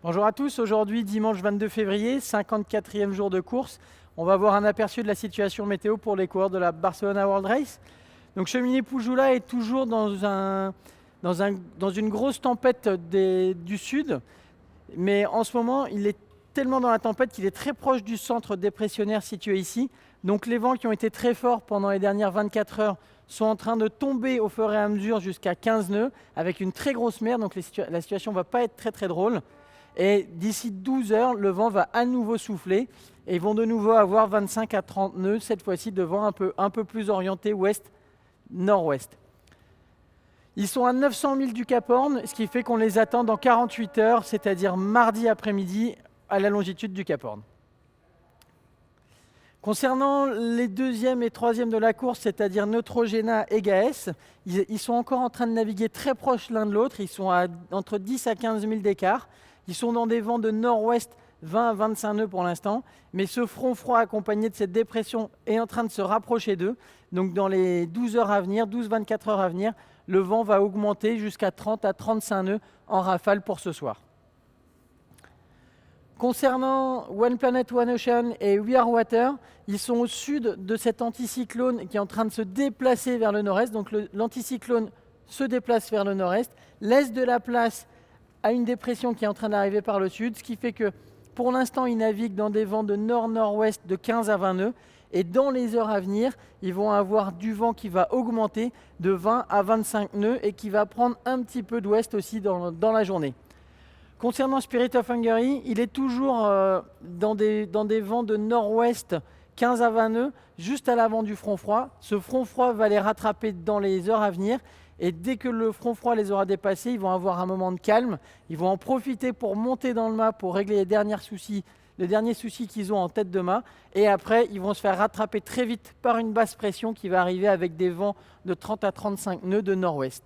Bonjour à tous, aujourd'hui dimanche 22 février, 54e jour de course. On va voir un aperçu de la situation météo pour les coureurs de la Barcelona World Race. Donc Cheminé Poujoula est toujours dans une grosse tempête du sud, mais en ce moment il est tellement dans la tempête qu'il est très proche du centre dépressionnaire situé ici. Donc les vents qui ont été très forts pendant les dernières 24 heures sont en train de tomber au fur et à mesure jusqu'à 15 nœuds avec une très grosse mer, donc la situation ne va pas être très drôle. Et d'ici 12 heures, le vent va à nouveau souffler et ils vont de nouveau avoir 25 à 30 nœuds, cette fois-ci de vent un peu plus orienté ouest-nord-ouest. Ils sont à 900 milles du Cap Horn, ce qui fait qu'on les attend dans 48 heures, c'est-à-dire mardi après-midi à la longitude du Cap Horn. Concernant les deuxièmes et troisièmes de la course, c'est-à-dire Neutrogena et Gaes, ils sont encore en train de naviguer très proches l'un de l'autre, ils sont à entre 10 à 15 milles d'écart. Ils sont dans des vents de nord-ouest, 20 à 25 nœuds pour l'instant, mais ce front froid accompagné de cette dépression est en train de se rapprocher d'eux. Donc dans les 12 heures à venir, 12-24 heures à venir, le vent va augmenter jusqu'à 30 à 35 nœuds en rafale pour ce soir. Concernant One Planet, One Ocean et We Are Water, ils sont au sud de cet anticyclone qui est en train de se déplacer vers le nord-est. Donc l'anticyclone se déplace vers le nord-est, laisse de la place à une dépression qui est en train d'arriver par le sud, ce qui fait que pour l'instant, ils naviguent dans des vents de nord-nord-ouest de 15 à 20 nœuds. Et dans les heures à venir, ils vont avoir du vent qui va augmenter de 20 à 25 nœuds et qui va prendre un petit peu d'ouest aussi dans la journée. Concernant Spirit of Hungary, il est toujours dans des vents de nord-ouest 15 à 20 nœuds, juste à l'avant du front froid. Ce front froid va les rattraper dans les heures à venir. Et dès que le front froid les aura dépassés, ils vont avoir un moment de calme. Ils vont en profiter pour monter dans le mât, pour régler les derniers soucis qu'ils ont en tête de mât. Et après, ils vont se faire rattraper très vite par une basse pression qui va arriver avec des vents de 30 à 35 nœuds de nord-ouest.